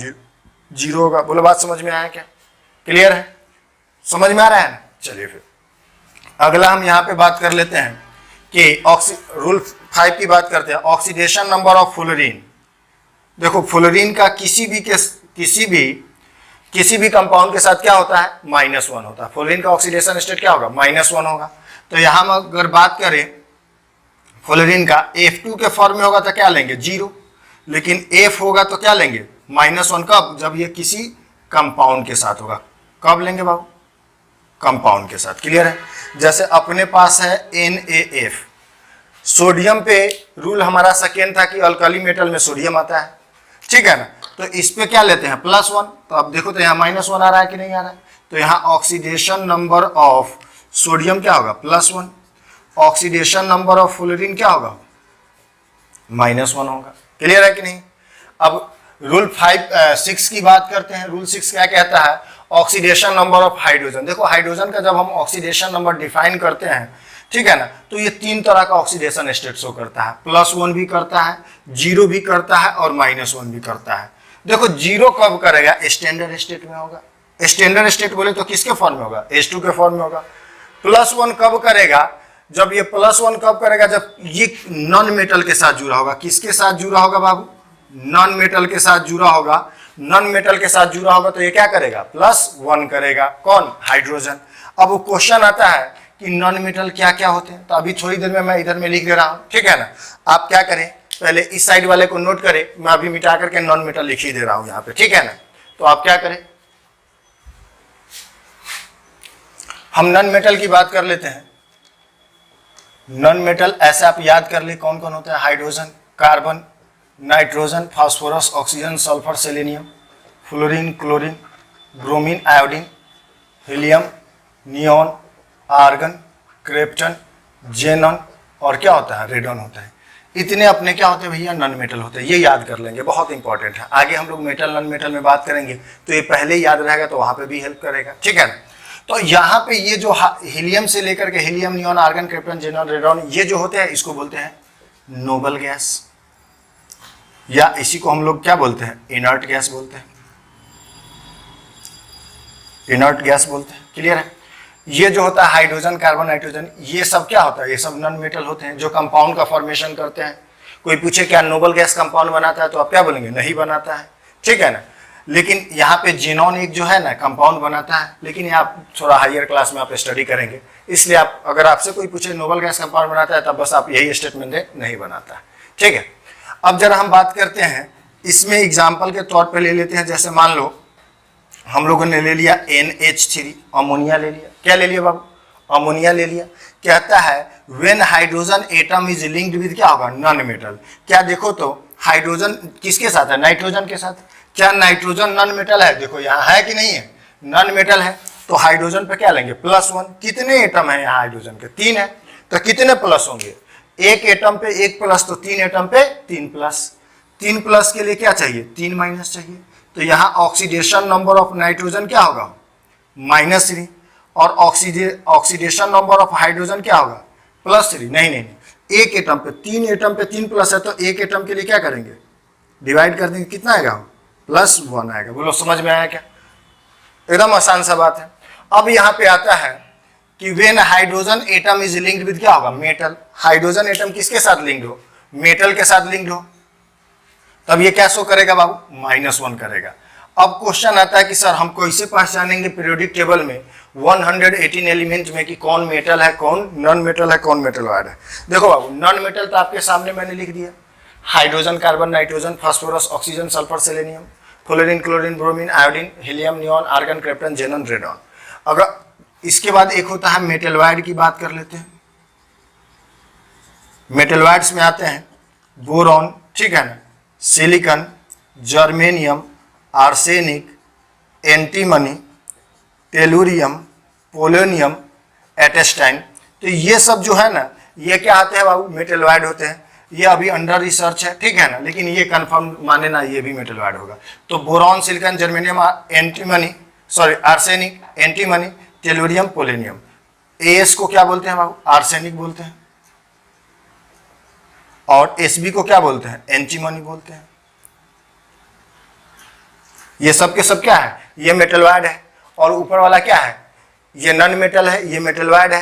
0 होगा। बोलो बात समझ में आया क्या? क्लियर है, समझ में आ रहा है ना? चलिए फिर अगला हम यहाँ पे बात कर लेते हैं कि रूल 5 की बात करते हैं, ऑक्सीडेशन नंबर ऑफ फ्लोरीन। देखो फ्लोरीन का किसी भी कंपाउंड के साथ क्या होता है -1 होता है। फ्लोरीन का ऑक्सीडेशन स्टेट क्या होगा -1 होगा। तो यहाँ हम अगर बात करें फ्लोरीन का F2 के फॉर्म में होगा तो क्या लेंगे 0, लेकिन F होगा तो क्या लेंगे -1। कब? जब ये किसी कंपाउंड के साथ होगा। कब लेंगे बाबू? कंपाउंड के साथ। क्लियर है। जैसे अपने पास है NaF, सोडियम पे रूल हमारा सेकेंड था कि अल्कली मेटल में सोडियम आता है, ठीक है ना। तो इस पे क्या लेते हैं +1। तो अब देखो तो यहाँ -1 आ रहा है कि नहीं आ रहा है, तो यहाँ ऑक्सीडेशन नंबर ऑफ सोडियम क्या होगा +1, ऑक्सीडेशन नंबर ऑफ फ्लोरीन क्या होगा -1 होगा। क्लियर है कि नहीं? अब रूल 6 की बात करते हैं। रूल 6 क्या कहता है, ऑक्सीडेशन नंबर ऑफ हाइड्रोजन। देखो हाइड्रोजन का जब हम ऑक्सीडेशन नंबर डिफाइन करते हैं, ठीक है ना, तो ये 3 तरह का ऑक्सीडेशन स्टेट शो करता है, +1 भी करता है, 0 भी करता है और -1 भी करता है। देखो 0 कब करेगा, स्टैंडर्ड स्टेट में होगा। स्टैंडर्ड स्टेट बोले तो किसके फॉर्म में होगा, H2 के फॉर्म में होगा। +1 कब करेगा, जब ये +1 कब करेगा, जब ये नॉन मेटल के साथ जुड़ा होगा। किसके साथ जुड़ा होगा बाबू, नॉन मेटल के साथ जुड़ा होगा। नॉन मेटल के साथ जुड़ा होगा तो ये क्या करेगा +1 करेगा। कौन? हाइड्रोजन। अब वो क्वेश्चन आता है कि नॉन मेटल क्या क्या होते हैं, तो अभी थोड़ी देर में मैं इधर में लिख दे रहा हूँ, ठीक है ना। आप क्या करें, पहले इस साइड वाले को नोट करें, मैं अभी मिटा करके नॉन मेटल लिख ही दे रहा हूँ यहाँ पे, ठीक है ना। तो आप क्या करें, हम नॉन मेटल की बात कर लेते हैं। नॉन मेटल ऐसे आप याद कर ले कौन कौन होता है, hydrogen, carbon, nitrogen, phosphorus, oxygen, sulphur, selenium, fluorine, chlorine, bromine, iodine, helium, neon, argon, krypton, xenon और क्या होता है, रेडॉन होता है। इतने अपने क्या होते हैं भैया, नॉन मेटल होते हैं। ये याद कर लेंगे, बहुत इंपॉर्टेंट है। आगे हम लोग मेटल नॉन मेटल में बात करेंगे तो ये पहले ही याद रहेगा, तो वहाँ पे भी हेल्प करेगा, ठीक है ना। तो यहाँ पे ये जो हीलियम से लेकर के helium, neon, argon, krypton, xenon, radon, ये जो होते हैं इसको बोलते हैं नोबल गैस, या इसी को हम लोग क्या बोलते हैं, इनर्ट गैस बोलते हैं। इनर्ट गैस बोलते हैं। क्लियर है। ये जो होता है हाइड्रोजन, कार्बन, नाइट्रोजन, ये सब क्या होता है, ये सब नॉन मेटल होते हैं जो कंपाउंड का फॉर्मेशन करते हैं। कोई पूछे क्या नोबल गैस कंपाउंड बनाता है, तो आप क्या बोलेंगे, नहीं बनाता है, ठीक है ना। लेकिन यहाँ पे जेनॉन एक जो है ना कंपाउंड बनाता है, लेकिन ये आप थोड़ा हायर क्लास में आप स्टडी करेंगे, इसलिए आप अगर आपसे कोई पूछे नोबल गैस कंपाउंड बनाता है, तब बस आप यही स्टेटमेंट दें, नहीं बनाता है, ठीक है। अब जरा हम बात करते हैं इसमें एग्जाम्पल के तौर पर ले लेते हैं। जैसे मान लो हम लोगों ने ले लिया NH3, अमोनिया ले लिया। क्या ले लिया बाबू, अमोनिया ले लिया। कहता है when hydrogen atom is linked with क्या होगा, नॉन मेटल। क्या देखो तो हाइड्रोजन किसके साथ है, नाइट्रोजन के साथ। क्या नाइट्रोजन नॉन मेटल है? देखो यहाँ है कि नहीं है, नॉन मेटल है, तो हाइड्रोजन पे क्या लेंगे? +1। कितने एटम है यहाँ हाइड्रोजन के? 3 है, तो कितने प्लस होंगे? एक एटम पे 1 प्लस, तो 3 एटम पे 3 प्लस। 3 प्लस के लिए क्या चाहिए? 3 माइनस चाहिए। तो यहाँ ऑक्सीडेशन नंबर ऑफ नाइट्रोजन क्या होगा? -3। और ऑक्सीडेशन नंबर ऑफ हाइड्रोजन क्या होगा? +3। नहीं नहीं, एक एटम पे 3 प्लस है, तो एक एटम के लिए क्या करेंगे? डिवाइड कर देंगे, कितना आएगा? +1 आएगा। बोलो समझ में आया क्या? एकदम आसान सा बात है। अब यहाँ पे आता है कि when hydrogen atom is linked with क्या होगा? मेटल। हाइड्रोजन एटम किसके साथ लिंक्ड हो? मेटल के साथ लिंक्ड हो, तब ये क्या शो करेगा बाबू? -1 करेगा। अब क्वेश्चन आता है कि सर हम कैसे पहचानेंगे पीरियोडिक टेबल में 118 एलिमेंट में कि कौन मेटल है, कौन नॉन मेटल है, कौन मेटल वाइड है? देखो बाबू, नॉन मेटल तो आपके सामने मैंने लिख दिया, hydrogen, carbon, nitrogen, phosphorus, oxygen, sulphur, selenium, fluorine, chlorine, bromine, iodine, helium, neon, argon, krypton, xenon, radon. अगर इसके बाद एक होता है मेटलवाइड की बात कर लेते हैं। मेटलवाइड्स में आते हैं बोरॉन, ठीक है ना, silicon, germanium, arsenic, antimony, tellurium, polonium, astatine. तो ये सब जो है ना, ये क्या आते हैं बाबू? मेटलवाइड होते हैं। ये अभी अंडर रिसर्च है, ठीक है ना, लेकिन ये कंफर्म माने ना, ये भी मेटलवाइड होगा। तो boron, silicon, germanium, antimony, sorry arsenic, antimony, tellurium, polonium. S को क्या बोलते हैं बाबू? आर्सेनिक बोलते हैं। और एसबी को क्या बोलते हैं? एंटीमनी बोलते हैं। ये सब के सब क्या है? ये मेटलवाइड है। और ऊपर वाला क्या है? ये नॉन मेटल है, ये मेटलवाइड है,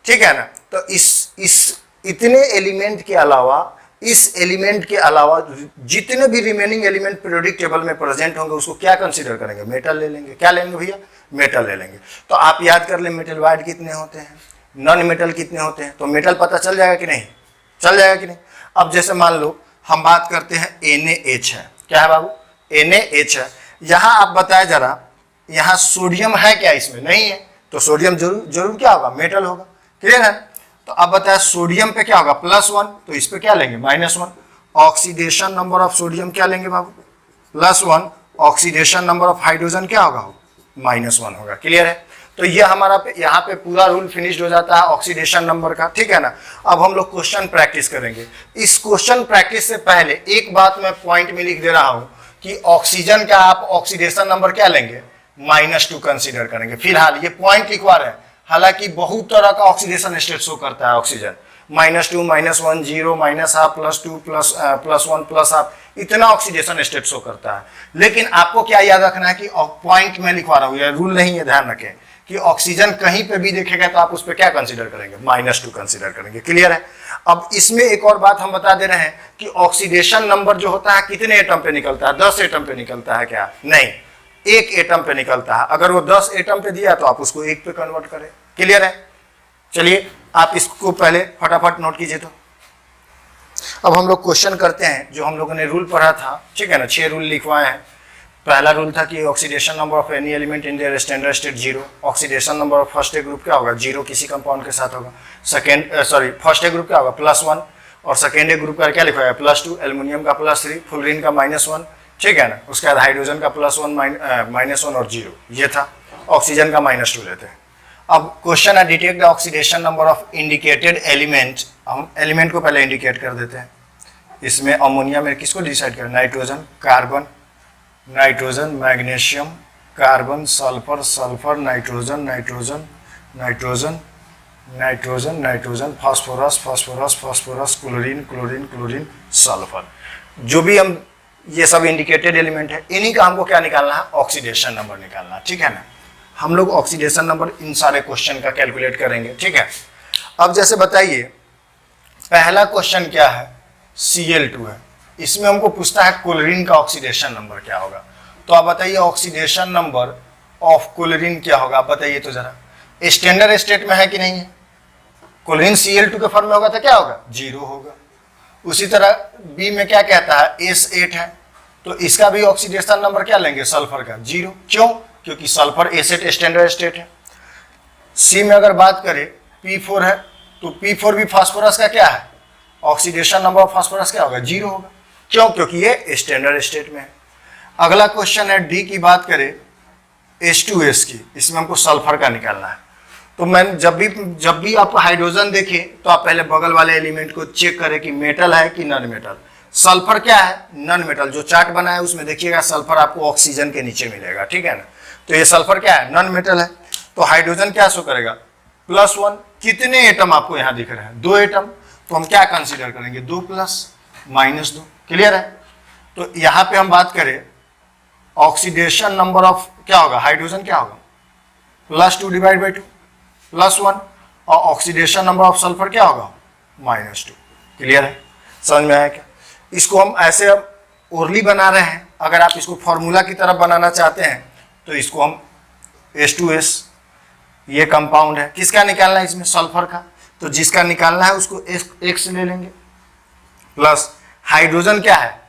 ठीक है ना। तो इस इतने एलिमेंट के अलावा, इस एलिमेंट के अलावा जितने भी रिमेनिंग एलिमेंट पीरियोडिक टेबल में प्रेजेंट होंगे उसको क्या कंसीडर करेंगे? मेटल ले लेंगे। क्या लेंगे भैया? मेटल ले लेंगे। तो आप याद कर ले मेटलवाइड कितने होते हैं, नॉन मेटल कितने होते हैं, तो मेटल पता चल जाएगा कि नहीं? चल जाएगा कि नहीं? अब जैसे मान लो हम बात करते हैं NaH है, क्या है बाबू? NaH है। यहाँ आप बताए जरा, यहाँ सोडियम है क्या? इसमें नहीं है, तो सोडियम जरूर क्या होगा? मेटल होगा। क्लियर है? तो अब बताया सोडियम पे क्या होगा? +1, तो इस पे क्या लेंगे? -1। ऑक्सीडेशन नंबर ऑफ सोडियम क्या लेंगे बाबू? +1। ऑक्सीडेशन नंबर ऑफ हाइड्रोजन क्या होगा? -1 होगा। क्लियर है? तो ये हमारा यहाँ पे पूरा रूल फिनिश्ड हो जाता है ऑक्सीडेशन नंबर का, ठीक है ना। अब हम लोग क्वेश्चन प्रैक्टिस करेंगे। इस क्वेश्चन प्रैक्टिस से पहले एक बात मैं पॉइंट में लिख दे रहा हूं कि ऑक्सीजन का आप ऑक्सीडेशन नंबर क्या लेंगे? -2 कंसीडर करेंगे। फिलहाल ये पॉइंट लिखवा रहे हैं, हालांकि बहुत तरह का ऑक्सीडेशन स्टेट शो करता है ऑक्सीजन। -2, -1, 0, -1/2, +2, +1, +1, इतना ऑक्सीडेशन स्टेट शो करता है। लेकिन आपको क्या याद रखना है कि पॉइंट में लिखवा रहा हूँ, यह रूल नहीं है, ध्यान रखें कि ऑक्सीजन कहीं पे भी देखेगा तो आप उस पर क्या कंसीडर करेंगे? -2 कंसीडर करेंगे। क्लियर है? अब इसमें एक और बात हम बता दे रहे हैं कि ऑक्सीडेशन नंबर जो होता है कितने एटम पे निकलता है? 10 एटम पे निकलता है क्या? नहीं, 1 एटम पे निकलता है। अगर वो 10 एटम पे दिया तो आप उसको 1 पे कन्वर्ट करें। क्लियर है? चलिए आप इसको पहले फटाफट नोट कीजिए। तो अब हम लोग क्वेश्चन करते हैं जो हम लोगों ने रूल पढ़ा था, ठीक है ना। 6 रूल लिखवाए हैं। पहला रूल था कि oxidation number of any element in their standard state 0। Oxidation number of first A group क्या होगा? 0 किसी कंपाउंड के साथ होगा। फर्स्ट ए ग्रुप क्या होगा? +1। और सेकेंड ए ग्रुप का क्या लिखा है? +2। एल्युमिनियम का +3, फ्लोरीन का -1, ठीक है ना। उसके बाद हाइड्रोजन का +1 और 0, ये था। ऑक्सीजन का -2 लेते हैं। अब क्वेश्चन है detect the oxidation number of indicated element. हम एलिमेंट को पहले इंडिकेट कर देते हैं। इसमें अमोनिया में किसको डिसाइड करें? Nitrogen, carbon, nitrogen, magnesium, carbon, sulphur, sulphur, nitrogen, nitrogen, nitrogen, nitrogen, nitrogen, phosphorus, phosphorus, phosphorus, chlorine, chlorine, chlorine, sulphur. जो भी हम ये सब इंडिकेटेड एलिमेंट है, इन्हीं का हमको क्या निकालना है? ऑक्सीडेशन नंबर निकालना है, ठीक है ना। हम लोग ऑक्सीडेशन नंबर इन सारे क्वेश्चन का कैलकुलेट करेंगे, ठीक है। अब जैसे बताइए पहला क्वेश्चन क्या है? Cl2 है। इसमें हमको पूछता है क्लोरीन का ऑक्सीडेशन नंबर क्या होगा। तो आप बताइए ऑक्सीडेशन नंबर ऑफ क्लोरीन क्या होगा? आप बताइए तो जरा। स्टैंडर्ड स्टेट में है कि नहीं है? क्लोरीन Cl2 के फॉर्म में होगा तो क्या होगा? 0 होगा। उसी तरह बी में क्या कहता है? S8 है, तो इसका भी ऑक्सीडेशन नंबर क्या लेंगे? सल्फर का 0। क्यों? क्योंकि सल्फर S8 स्टैंडर्ड स्टेट है। सी में अगर बात करें P4 है, तो P4 भी फास्फोरस का क्या है? ऑक्सीडेशन नंबर ऑफ फास्फोरस क्या होगा? 0 होगा। क्यों? क्योंकि ये स्टैंडर्ड स्टेट में है। अगला क्वेश्चन है डी की बात करें H2S की, इसमें हमको सल्फर का निकालना है। तो मैं जब भी आप हाइड्रोजन देखें तो आप पहले बगल वाले एलिमेंट को चेक करें कि मेटल है कि नॉन मेटल। सल्फर क्या है? Non metal. जो चार्ट बना है उसमें देखिएगा सल्फर आपको ऑक्सीजन के नीचे मिलेगा, ठीक है ना। तो ये सल्फर क्या है? नॉन मेटल है। तो हाइड्रोजन क्या शो करेगा? +1। कितने एटम आपको यहाँ दिख रहे हैं? 2 एटम। तो हम क्या कंसीडर करेंगे? 2 + -2। क्लियर है। तो यहाँ पे हम बात करें ऑक्सीडेशन नंबर ऑफ क्या होगा? हाइड्रोजन क्या होगा? +2 / 2 +1। और ऑक्सीडेशन नंबर ऑफ सल्फर क्या होगा? -2। क्लियर है? समझ में आया क्या? इसको हम ऐसे ओरली बना रहे हैं। अगर आप इसको फॉर्मूला की तरफ बनाना चाहते हैं तो इसको हम H2S, ये कंपाउंड है, किसका निकालना है? इसमें सल्फर का। तो जिसका निकालना है उसको X ले लेंगे, प्लस हाइड्रोजन क्या है?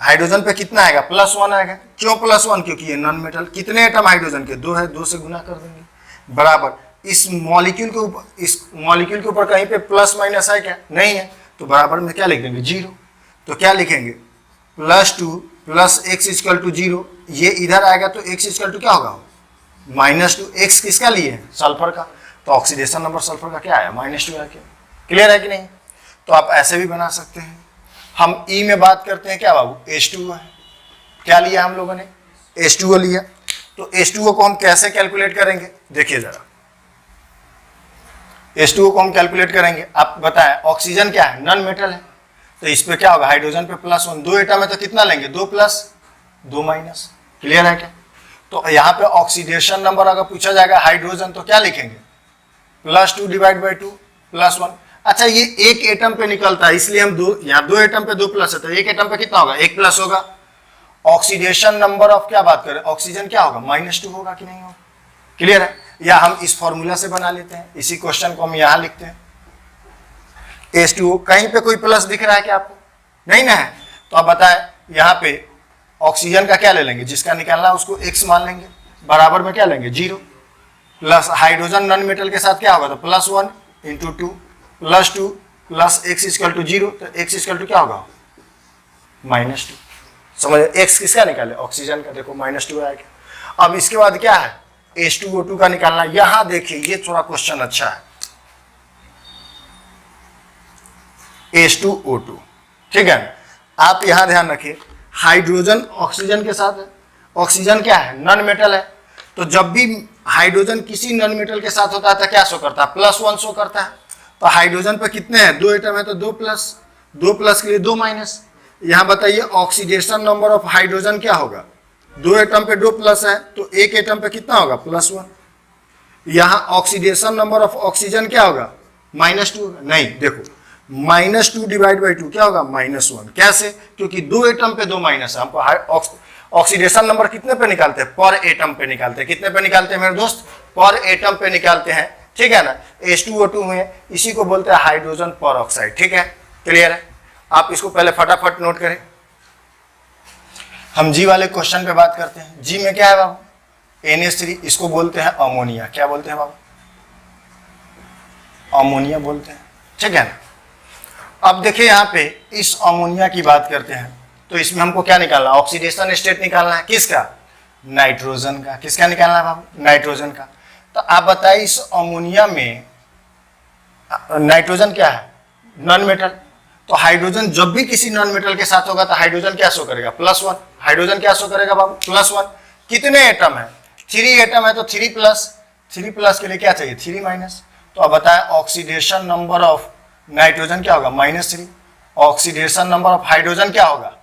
हाइड्रोजन पे कितना आएगा? +1 आएगा। क्यों +1? क्योंकि ये नॉन मेटल। कितने एटम हाइड्रोजन के? 2 है, 2 से गुना कर देंगे, बराबर। इस मॉलिक्यूल के ऊपर कहीं पे प्लस है क्या? नहीं है। तो बराबर में क्या लिख देंगे? 0। तो क्या लिखेंगे? +2 + x = 0। ये इधर आएगा तो x = क्या होगा? -2। x किसका लिए है? सल्फर का। तो ऑक्सीडेशन नंबर सल्फर का क्या आया? -2 आया। क्लियर है कि नहीं? तो आप ऐसे भी बना सकते हैं। हम E में बात करते हैं क्या बाबू? H2O है। क्या लिया हम लोगों ने? H2O लिया। तो H2O को हम कैसे कैलकुलेट करेंगे? देखिए जरा, H2O को हम कैलकुलेट करेंगे। आप बताएं, ऑक्सीजन क्या है? नॉन मेटल है। तो इस पे क्या होगा? हाइड्रोजन पे +1। 2 एटम है तो कितना लेंगे? 2 + 2 -। क्लियर है क्या? तो यहाँ पे ऑक्सीडेशन नंबर अगर पूछा जाएगा हाइड्रोजन तो क्या लिखेंगे? +2 / 2 +1। अच्छा, ये एक एटम पे निकलता है इसलिए हम यहाँ 2 एटम पे 2 प्लस है तो एक एटम पे कितना होगा? 1 प्लस होगा। ऑक्सीडेशन नंबर ऑफ क्या बात करें? ऑक्सीजन क्या होगा? -2 होगा कि नहीं होगा? क्लियर है? या हम इस फॉर्मूला से बना लेते हैं। इसी क्वेश्चन को हम यहाँ लिखते हैं H2O। कहीं पे कोई प्लस दिख रहा है क्या आपको? नहीं ना है। तो आप बताएं, यहाँ पे ऑक्सीजन का क्या ले लेंगे? जिसका निकालना है उसको X मान लेंगे, बराबर में क्या लेंगे? 0। प्लस हाइड्रोजन नॉन मेटल के साथ क्या होगा? तो +1 × 2 +2 + x = 0। तो x = क्या होगा? -2। समझ? x किसका निकाले? ऑक्सीजन का। देखो -2 आया क्या? अब इसके बाद क्या है? H2O2 का निकालना। यहां देखिए, ये थोड़ा क्वेश्चन अच्छा है। H2O2, ठीक है। आप यहां ध्यान रखिए, हाइड्रोजन ऑक्सीजन के साथ है। ऑक्सीजन क्या है? नॉन मेटल है। तो जब भी हाइड्रोजन किसी नॉन मेटल के साथ होता है तो क्या शो करता है? +1 शो करता है। तो हाइड्रोजन पे कितने हैं? 2 एटम है तो 2 प्लस, 2 प्लस के लिए 2 माइनस। यहाँ बताइए ऑक्सीडेशन नंबर ऑफ हाइड्रोजन क्या होगा? 2 एटम पे 2 प्लस है तो एक एटम पे कितना होगा? +1। यहाँ ऑक्सीडेशन नंबर ऑफ ऑक्सीजन क्या होगा? -2 होगा। नहीं, देखो -2 / 2 क्या होगा? -1। कैसे? क्योंकि 2 एटम पे 2 माइनस है। हमको ऑक्सीडेशन नंबर कितने पे निकालते हैं? पर एटम पे निकालते हैं। कितने पे निकालते हैं मेरे दोस्त? पर एटम पे निकालते हैं, ठीक है ना। H2O2 में इसी को बोलते हैं हाइड्रोजन पर ऑक्साइड, ठीक है। क्लियर है? आप इसको पहले फटाफट नोट करें। हम G वाले क्वेश्चन पे बात करते हैं। G में क्या है बाबू? NH3। इसको बोलते हैं अमोनिया। क्या बोलते हैं बाबू? अमोनिया बोलते हैं, ठीक है ना। अब देखिए यहाँ पे इस अमोनिया की बात करते हैं तो इसमें हमको क्या निकालना? ऑक्सीडेशन स्टेट निकालना है। किसका? नाइट्रोजन का। किसका निकालना है बाबू? नाइट्रोजन का। तो आप बताइए इस अमोनिया में नाइट्रोजन क्या है? Non metal. तो हाइड्रोजन जब भी किसी नॉन मेटल के साथ होगा तो हाइड्रोजन क्या शो करेगा? +1। हाइड्रोजन क्या शो करेगा बाबू? +1। कितने एटम है? 3 एटम है तो 3 प्लस, 3 प्लस के लिए क्या चाहिए? 3 माइनस। तो अब बताएं ऑक्सीडेशन नंबर ऑफ नाइट्रोजन क्या होगा? -3। ऑक्सीडेशन नंबर ऑफ हाइड्रोजन क्या होगा?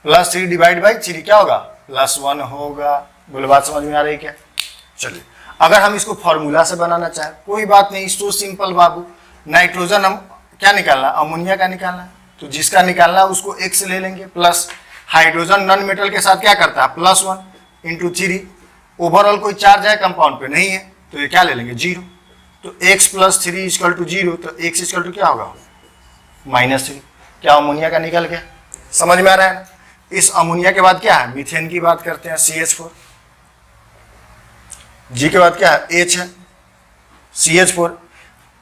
+3 / 3 क्या होगा? +1 होगा। बोले बात समझ में आ रही क्या? चलिए, अगर हम इसको फॉर्मूला से बनाना चाहें कोई बात नहीं, सो सिंपल बाबू। नाइट्रोजन हम क्या निकालना? अमोनिया का निकालना है। तो जिसका निकालना है उसको X ले लेंगे, प्लस हाइड्रोजन नॉन मेटल के साथ क्या करता है? +1 × 3। ओवरऑल कोई चार्ज है कंपाउंड पे? नहीं है। तो ये क्या ले लेंगे? 0। तो x + 3 = 0। तो x = क्या होगा? -3। क्या अमोनिया का निकल गया? समझ में आ रहा है ना। इस अमोनिया के बाद क्या है? मीथेन की बात करते हैं, CH4। G के बाद क्या है? H है, CH4।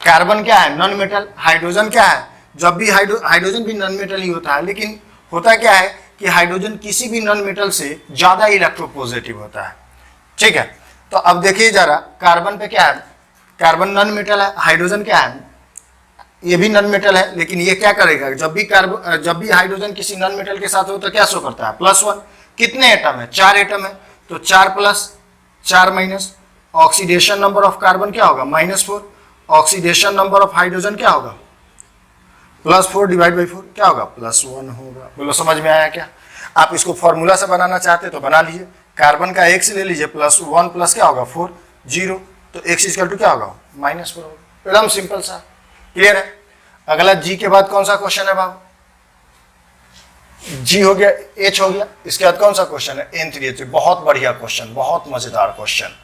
कार्बन क्या है? Non metal. हाइड्रोजन क्या है? जब भी हाइड्रोजन भी नॉन मेटल ही होता है, लेकिन होता क्या है कि हाइड्रोजन किसी भी नॉन मेटल से ज़्यादा इलेक्ट्रोपॉजिटिव होता है। ठीक है, तो अब देखिए जरा, कार्बन पे क्या है, कार्बन नॉन मेटल है, हाइड्रोजन क्या है, ये भी नॉन मेटल है, लेकिन ये क्या करेगा, जब भी हाइड्रोजन किसी नॉन मेटल के साथ हो तो क्या शो करता है, +1। कितने एटम है, 4 एटम है, तो 4 plus 4 minus, oxidation number of carbon क्या होगा, -4, ऑक्सीडेशन नंबर ऑफ हाइड्रोजन क्या होगा, +4 डिवाइड बाई 4 क्या होगा, +1 होगा। बोलो समझ में आया क्या? आप इसको फॉर्मूला से बनाना चाहते तो बना लीजिए, कार्बन का x ले लीजिए, +1 प्लस क्या होगा 4, 0, तो x इक्वल टू क्या होगा, -4 होगा। एकदम सिंपल सा, क्लियर है। अगला जी के बाद कौन सा क्वेश्चन है बाबू, जी हो गया, एच हो गया, इसके बाद कौन सा क्वेश्चन है, N3H। बहुत बढ़िया क्वेश्चन, बहुत मजेदार क्वेश्चन।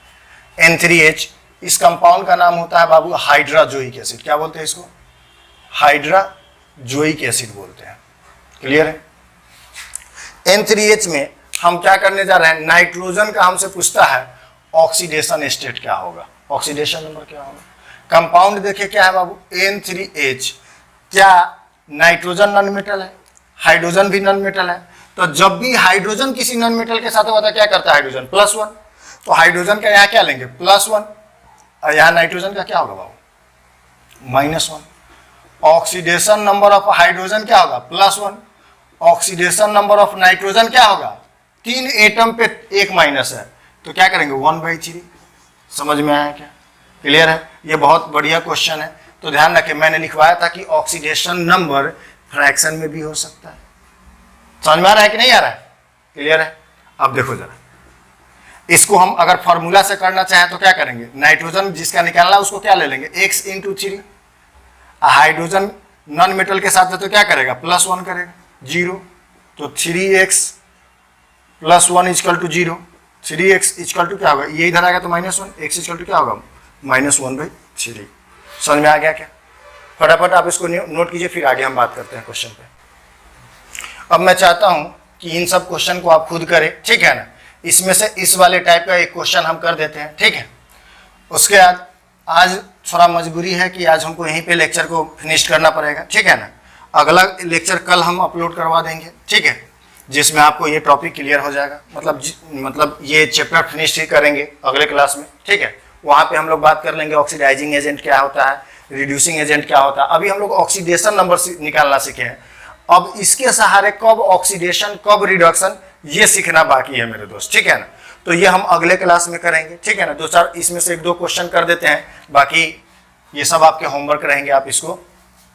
N3H, इस कंपाउंड का नाम होता है बाबू हाइड्राजोइक एसिड। क्या बोलते हैं इसको, हाइड्राजोइक एसिड बोलते हैं। क्लियर है। N3H में हम क्या करने जा रहे हैं, नाइट्रोजन का हमसे पूछता है ऑक्सीडेशन स्टेट क्या होगा, ऑक्सीडेशन नंबर क्या होगा। कंपाउंड देखिए क्या है बाबू, N3H। क्या नाइट्रोजन नॉन मेटल है, हाइड्रोजन भी नॉन मेटल है, तो जब भी हाइड्रोजन किसी नॉन मेटल के साथ होता है क्या करता है हाइड्रोजन, +1, तो हाइड्रोजन का यहाँ क्या लेंगे, +1, और यहाँ नाइट्रोजन का क्या होगा बाबू, -1। ऑक्सीडेशन नंबर ऑफ हाइड्रोजन क्या होगा, +1, ऑक्सीडेशन नंबर ऑफ नाइट्रोजन क्या होगा, 3 एटम पे 1 माइनस है, तो क्या करेंगे 1/3। समझ में आया क्या, क्लियर है। ये बहुत बढ़िया क्वेश्चन है, तो ध्यान रखें, मैंने लिखवाया था कि ऑक्सीडेशन नंबर फ्रैक्शन में भी हो सकता है। समझ में आ रहा है कि नहीं आ रहा है, क्लियर है। अब देखो जरा, इसको हम अगर फॉर्मूला से करना चाहें तो क्या करेंगे, नाइट्रोजन जिसका निकालना उसको क्या ले लेंगे, x × 3। हाइड्रोजन नॉन मेटल के साथ है तो क्या करेगा, +1 करेगा, 0, तो 3x + 1 = 0, 3x = क्या होगा, ये इधर आ गया तो -1, x = क्या होगा, -1/3। समझ में आ गया क्या? फटाफट आप इसको नोट कीजिए, फिर आगे हम बात करते हैं क्वेश्चन पे। अब मैं चाहता हूं कि इन सब क्वेश्चन को आप खुद करें, ठीक है ना। इसमें से इस वाले टाइप का एक क्वेश्चन हम कर देते हैं, ठीक है। उसके बाद आज थोड़ा मजबूरी है कि आज हमको यहीं पे लेक्चर को फिनिश करना पड़ेगा, ठीक है ना। अगला लेक्चर कल हम अपलोड करवा देंगे, ठीक है, जिसमें आपको ये टॉपिक क्लियर हो जाएगा, मतलब ये चैप्टर फिनिश ही करेंगे अगले क्लास में, ठीक है। वहाँ पे हम लोग बात कर लेंगे ऑक्सीडाइजिंग एजेंट क्या होता है, रिड्यूसिंग एजेंट क्या होता है। अभी हम लोग ऑक्सीडेशन नंबर निकालना सीखे हैं, अब इसके सहारे कब ऑक्सीडेशन कब रिडक्शन ये सीखना बाकी है मेरे दोस्त, ठीक है ना। तो ये हम अगले क्लास में करेंगे, ठीक है ना। 2-4 इसमें से 1-2 क्वेश्चन कर देते हैं, बाकी ये सब आपके होमवर्क रहेंगे, आप इसको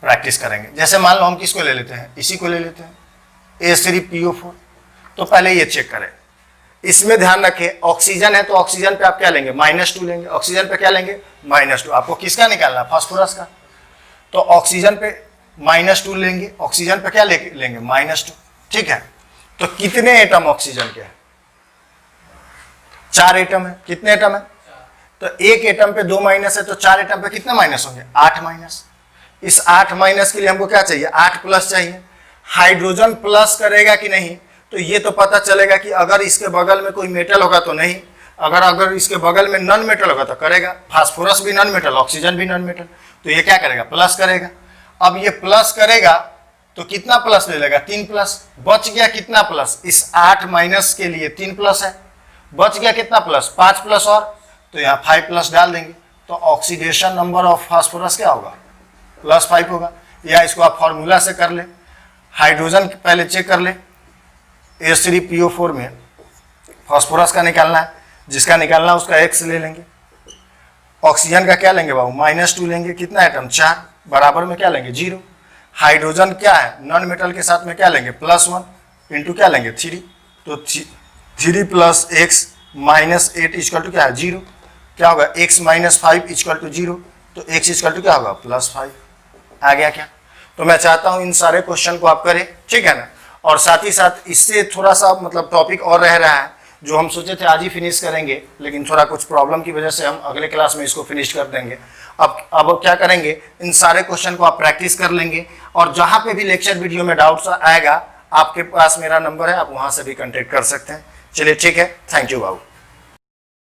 प्रैक्टिस करेंगे। जैसे मान लो हम किसको ले लेते हैं, इसी को ले लेते हैं, A3PO4। तो पहले ये चेक करें, इसमें ध्यान रखें ऑक्सीजन है तो ऑक्सीजन पे आप क्या लेंगे, -2 लेंगे, ऑक्सीजन पे क्या लेंगे, -2। आपको किसका निकालना है, फास्फोरस का, तो ऑक्सीजन पे -2 लेंगे, ऑक्सीजन पे क्या लेंगे, -2, ठीक है। तो कितने एटम ऑक्सीजन के हैं, 4 एटम है। कितने एटम है, तो 1 एटम पे 2 माइनस है, तो 4 एटम पे कितने माइनस होंगे, 8 माइनस। इस 8 माइनस के लिए हमको क्या चाहिए, 8 प्लस चाहिए। हाइड्रोजन प्लस करेगा कि नहीं, तो ये तो पता चलेगा कि अगर इसके बगल में कोई मेटल होगा तो नहीं, अगर इसके बगल में नॉन मेटल होगा तो करेगा। फास्फोरस भी नॉन मेटल, ऑक्सीजन भी नॉन मेटल, तो ये क्या करेगा, प्लस करेगा। अब ये प्लस करेगा तो कितना प्लस ले लेगा, 3 प्लस। बच गया कितना प्लस, इस 8 माइनस के लिए 3 प्लस है, बच गया कितना प्लस, 5 प्लस, और तो यहाँ 5 प्लस डाल देंगे, तो ऑक्सीडेशन नंबर ऑफ फास्फोरस क्या होगा, +5 होगा। या इसको आप फॉर्मूला से कर ले, हाइड्रोजन पहले चेक कर ले, A3PO4 में फास्फोरस का निकालना है, जिसका निकालना है उसका x ले लेंगे। ऑक्सीजन का क्या लेंगे बाबू, -2 लेंगे, कितना आइटम, 4, बराबर में क्या लेंगे, 0। हाइड्रोजन क्या है, नॉन मेटल के साथ में क्या लेंगे, +1 इंटू क्या लेंगे, 3, तो 3 + x -8 = क्या है, 0। क्या होगा, x - 5 = 0, तो x = क्या होगा, +5। आ गया क्या? तो मैं चाहता हूं इन सारे क्वेश्चन को आप करें, ठीक है ना। और साथ ही साथ इससे थोड़ा सा मतलब टॉपिक और रह रहा है, जो हम सोचे थे आज ही फिनिश करेंगे, लेकिन थोड़ा कुछ प्रॉब्लम की वजह से हम अगले क्लास में इसको फिनिश कर देंगे। अब क्या करेंगे, इन सारे क्वेश्चन को आप प्रैक्टिस कर लेंगे, और जहाँ पे भी लेक्चर वीडियो में डाउट्स आएगा, आपके पास मेरा नंबर है, आप वहाँ से भी कॉन्टेक्ट कर सकते हैं। चलिए ठीक है, थैंक यू बाबू।